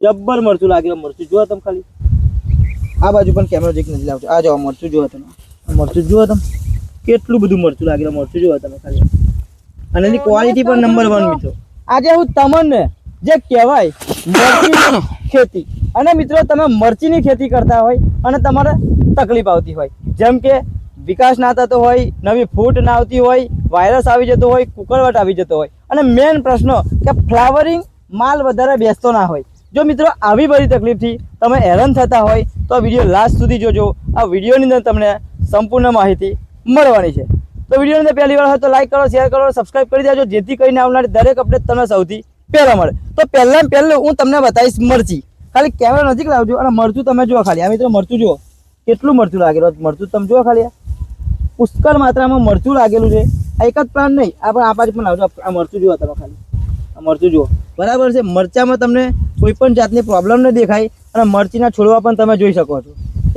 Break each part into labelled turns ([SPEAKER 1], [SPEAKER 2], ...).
[SPEAKER 1] જબ્બર મરચું લાગે. મરચું જુઓ તમે ખાલી આ બાજુ પણ કેમેરો જેક નથી લાવતો. આ જો મરચું જુઓ તમે, મરચું જુઓ તમે કેટલું બધું મરચું લાગે. મરચું જુઓ તમે ખાલી, અને એની ક્વોલિટી પણ નંબર 1 મિત્રો. આજે હું તમને જે કહેવાય મરચીની ખેતી, અને મિત્રો તમે મરચીની ખેતી કરતા હોય અને તમારે તકલીફ આવતી હોય, જેમ કે વિકાસ ના થતો હોય, નવી ફૂટ ના આવતી હોય, વાયરસ આવી જતો હોય, કુકરવટ આવી જતો હોય, અને મેઇન પ્રશ્ન કે ફ્લાવરિંગ માલ વધારે બેસતો ના હોય. જો મિત્રો આવી બધી તકલીફથી તમે હેરાન થતા હોય તો આ વિડીયો લાસ્ટ સુધી જોજો. આ વિડીયોની અંદર તમને સંપૂર્ણ માહિતી મળવાની છે. તો વિડીયોની અંદર પહેલી વાર હોય તો લાઈક કરો, શેર કરો, સબસ્ક્રાઈબ કરી દેજો, જેથી કરીને આવનારી દરેક અપડેટ તમને સૌથી પહેલા મળે. તો પહેલાં હું તમને બતાવીશ મરચી. ખાલી કેમેરા નજીક લાવજો અને મરચું તમે જુઓ ખાલી. આ મિત્રો મરચું જુઓ કેટલું મરચું લાગેલું. મરચું તમે જુઓ ખાલી, પુષ્કળ માત્રામાં મરચું લાગેલું છે. આ એક જ પ્લાન્ટ નહીં, આ બાજુ પણ લાવજો. આ મરચું જુઓ તમે ખાલી, આ મરચું જુઓ બરાબર છે. મરચામાં તમને કોઈ પણ જાતની પ્રોબ્લેમ ન દેખાય, અને મરચીના છોડવા પણ તમે જોઈ શકો છો.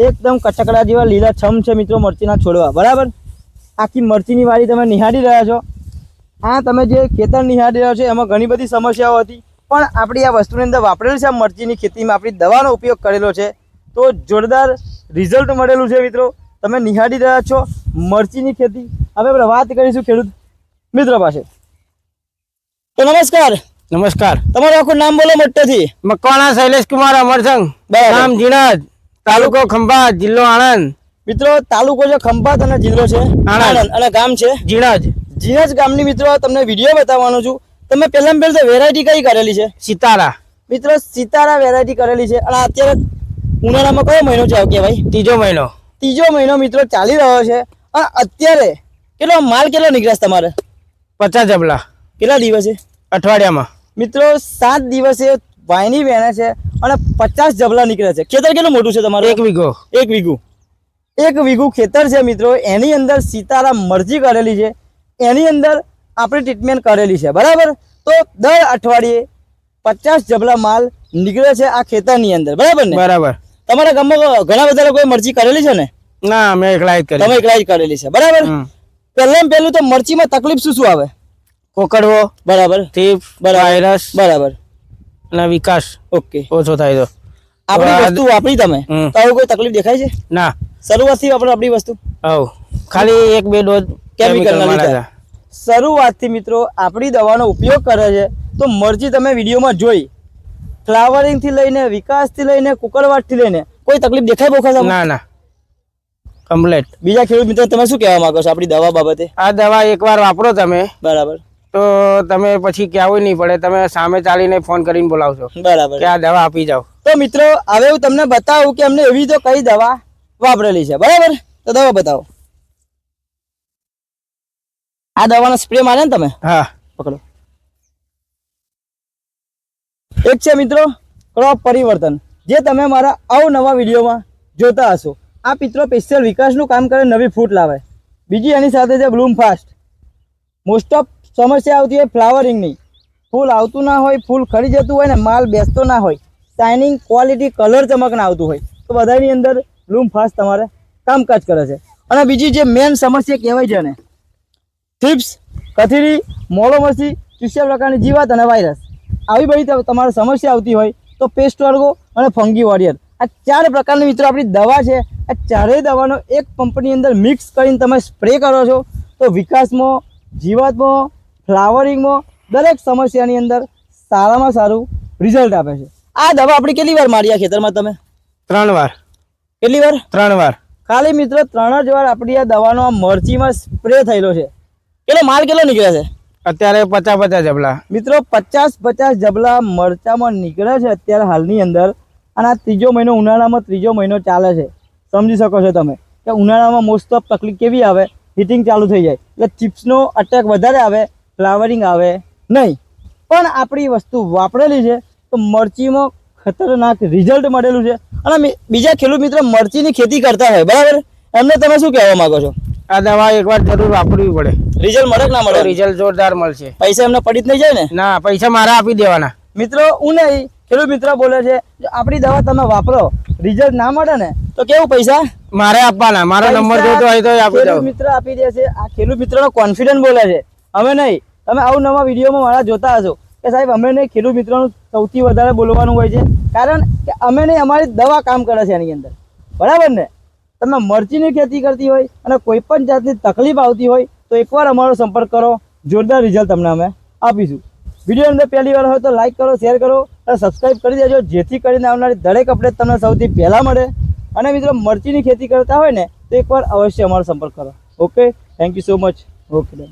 [SPEAKER 1] એકદમ કચકડા જેવા લીલા છમ છે મિત્રો મરચીના છોડવા. બરાબર, આખી મરચીની વાડી તમે નિહાળી રહ્યા છો. આ તમે જે ખેતર નિહાળી રહ્યા છો એમાં ઘણી બધી સમસ્યાઓ હતી, પણ આપણી આ વસ્તુની અંદર વાપરેલું છે. આ મરચીની ખેતીમાં આપણી દવાનો ઉપયોગ કરેલો છે, તો જોરદાર રિઝલ્ટ મળેલું છે મિત્રો. તમે નિહાળી રહ્યા છો મરચીની ખેતી. હવે આપણે વાત કરીશું ખેડૂત મિત્રો પાસે. તો નમસ્કાર.
[SPEAKER 2] નમસ્કાર.
[SPEAKER 1] તમારું આખું નામ બોલો મોટેથી.
[SPEAKER 2] મકવાણા શૈલેષ કુમાર અમરસંગ, નામ જીણજ, તાલુકો ખંભાત, જિલ્લો આણંદ.
[SPEAKER 1] મિત્રો તાલુકો છે ખંભાત અને જિલ્લો છે આણંદ, અને ગામ છે
[SPEAKER 2] જીણજ.
[SPEAKER 1] જીણજ ગામની મિત્રો તમને વિડીયો બતાવવાનો છું. તમે પહેલાં પહેલું તો વેરાયટી કઈ કરેલી છે?
[SPEAKER 2] સિતારા.
[SPEAKER 1] મિત્રો સિતારા વેરાયટી કરેલી છે. અને અત્યારે ઉનાળામાં કયો મહિનો છે કહેવાય?
[SPEAKER 2] ત્રીજો મહિનો.
[SPEAKER 1] ત્રીજો મહિનો મિત્રો ચાલી રહ્યો છે. અને અત્યારે કેટલો માલ કેટલો નીકળે તમારે?
[SPEAKER 2] 50 જબલા.
[SPEAKER 1] કેટલા દિવસે?
[SPEAKER 2] અઠવાડિયામાં
[SPEAKER 1] મિત્રો 7 દિવસે વાયની વેણે છે અને 50 જબલા નીકળે છે. ખેતર કેટલું મોટું છે તમારું?
[SPEAKER 2] 1 વીઘો.
[SPEAKER 1] 1 વીઘું ખેતર છે મિત્રો. એની અંદર સિતારા મરચી કરેલી છે, એની અંદર આપણે ટ્રીટમેન્ટ કરેલી છે. બરાબર, તો દર અઠવાડિયે 50 જબલા માલ નીકળે છે આ ખેતરની અંદર. બરાબર ને?
[SPEAKER 2] બરાબર.
[SPEAKER 1] તમારા ગામમાં ઘણા બધા લોકોએ મરચી કરેલી છે ને?
[SPEAKER 2] ના, મેં એકલા જ કરી.
[SPEAKER 1] તમે એકલા જ કરેલી છે. બરાબર. પહેલું તો મરચીમાં તકલીફ શું આવે?
[SPEAKER 2] કોકડવો.
[SPEAKER 1] બરાબર.
[SPEAKER 2] થીપ. વાયરસ.
[SPEAKER 1] બરાબર.
[SPEAKER 2] અને વિકાસ
[SPEAKER 1] ઓકે
[SPEAKER 2] ઓછો થાય તો.
[SPEAKER 1] આપણી વસ્તુ વાપરી તમે તો આવું કોઈ તકલીફ દેખાય છે?
[SPEAKER 2] ના,
[SPEAKER 1] શરૂઆતથી આપણી વસ્તુ
[SPEAKER 2] ખાલી 1-2 ડોઝ
[SPEAKER 1] કેમિકલ ના લીધા. શરૂઆતથી મિત્રો આપણી દવાનો ઉપયોગ કરે છે. તો મરચી તમે વિડીયોમાં જોઈ, ફ્લાવરિંગ થી લઈને વિકાસથી લઈને કુકરવાટ થી લઈને કોઈ તકલીફ દેખાય બોખા?
[SPEAKER 2] ના ના, કમ્પ્લીટ.
[SPEAKER 1] બીજા ખેડૂત મિત્રો તમે શું કહેવા માંગો છો આપણી દવા બાબતે?
[SPEAKER 2] આ દવા એકવાર વાપરો તમે,
[SPEAKER 1] બરાબર,
[SPEAKER 2] તો તમે પછી કહેવું નહીં પડે. તમે સામે ચાલીને ફોન કરીને બોલાવશો,
[SPEAKER 1] બરાબર,
[SPEAKER 2] કે આ દવા આપી જાઓ.
[SPEAKER 1] તો મિત્રો હવે હું તમને બતાવું કે અમને એવી તો કઈ દવા વાપરેલી છે. બરાબર, તો દવા બતાવો. આ દવાનો સ્પ્રે મારે ને તમે?
[SPEAKER 2] હા,
[SPEAKER 1] પકડો. એક છે મિત્રો ક્રોપ પરિવર્તન, જે તમે મારા અવનવા વિડીયોમાં જોતા હશો. આ મિત્રો સ્પેશિયલ વિકાસનું કામ કરે, નવી ફૂટ લાવે. બીજી એની સાથે છે બ્લૂમ ફાસ્ટ. મોસ્ટ ઓફ સમસ્યા આવતી હોય ફ્લાવરિંગની, ફૂલ આવતું ના હોય, ફૂલ ખરી જતું હોય ને માલ બેસતો ના હોય, શાઇનિંગ, ક્વોલિટી, કલર ચમક ના આવતું હોય, તો બધાની અંદર બ્લૂમ ફાસ્ટ તમારે કામકાજ કરે છે. અને બીજી જે મેન સમસ્યા કહેવાય છે ને, થ્રિપ્સ, કથીરી, મોળો મરચી, ચૂસ્યા પ્રકારની જીવાત અને વાયરસ, આવી બધી તમારે સમસ્યા આવતી હોય તો પેસ્ટ વર્ગો અને ફંગી વોરિયર, આ 4 પ્રકારની મિત્રો આપણી દવા છે. આ ચારેય દવાનો એક પંપની અંદર મિક્સ કરીને તમે સ્પ્રે કરો છો તો વિકાસમાં, જીવાતમાં, ફ્લાવરિંગમાં દરેક સમસ્યાની અંદર સારામાં સારું રિઝલ્ટ આપે છે. આ દવા આપણી કેટલી વાર મારી આ ખેતરમાં તમે?
[SPEAKER 2] 3 વાર.
[SPEAKER 1] કેટલી વાર?
[SPEAKER 2] 3 વાર.
[SPEAKER 1] ખાલી મિત્રો 3 જ વાર આપણી આ દવાનો આ મરચીમાં સ્પ્રે થયેલો છે. કેટલો માલ કેટલો નીકળે છે
[SPEAKER 2] અત્યારે? 50 જબલા
[SPEAKER 1] મિત્રો. 50 જબલા મરચામાં નીકળે છે અત્યારે હાલની અંદર. અને આ ત્રીજો મહિનો, ઉનાળામાં ત્રીજો મહિનો ચાલે છે. સમજી શકો છો તમે કે ઉનાળામાં મોસ્ટ ઓફ તકલીફ કેવી આવે? હીટિંગ ચાલુ થઈ જાય એટલે ચિપ્સનો અટેક વધારે આવે, ફ્લાવરિંગ આવે નહીં. પણ આપણી વસ્તુ વાપરેલી છે તો મરચીમાં ખતરનાક રિઝલ્ટ મળેલું છે. અને બીજા ખેડૂત મિત્રો મરચીની ખેતી કરતા હોય, બરાબર, એમને તમે શું કહેવા માંગો છો?
[SPEAKER 2] આ દવા એકવાર જરૂર વાપરવી પડે.
[SPEAKER 1] રિઝલ્ટ મળે કે ના મળે?
[SPEAKER 2] રિઝલ્ટ જોરદાર મળશે.
[SPEAKER 1] પૈસા એમને પડી જ નહીં જાય ને?
[SPEAKER 2] ના, પૈસા મારા આપી દેવાના.
[SPEAKER 1] મિત્રો હું નહીં, ખેડૂત મિત્ર બોલે છે જો આપણી દવા તમે વાપરો, રિઝલ્ટ ના મળે ને તો કેવું પૈસા
[SPEAKER 2] મારે આપવાના? મારો નંબર જોતો હોય તો આપી દઉં.
[SPEAKER 1] મિત્ર આપી દેશે. આ ખેડૂત મિત્રનો કોન્ફિડન્સ બોલે છે, અમે નહીં. તમે આવું નવા વિડીયોમાં મારા જોતા હશો. કે સાહેબ અમે નહીં, ખેડૂત મિત્રોનું સૌથી વધારે બોલવાનું હોય છે, કારણ કે અમે નહીં, અમારી દવા કામ કરે છે એની અંદર, બરાબર ને? તમે મરચીની ખેતી કરતી હોય અને કોઈ પણ જાતની તકલીફ આવતી હોય તો એકવાર અમારો સંપર્ક કરો, જોરદાર રિઝલ્ટ તમને અમે આપીશું. વિડીયો અંદર પહેલી વાર હોય તો લાઈક કરો, શેર કરો અને સબસ્ક્રાઈબ કરી દેજો, જેથી કરીને આવનારી દરેક અપડેટ તમને સૌથી પહેલાં મળે. અને મિત્રો મરચીની ખેતી કરતા હોય ને તો એકવાર અવશ્ય અમારો સંપર્ક કરો. Okay, thank you so much. Okay done.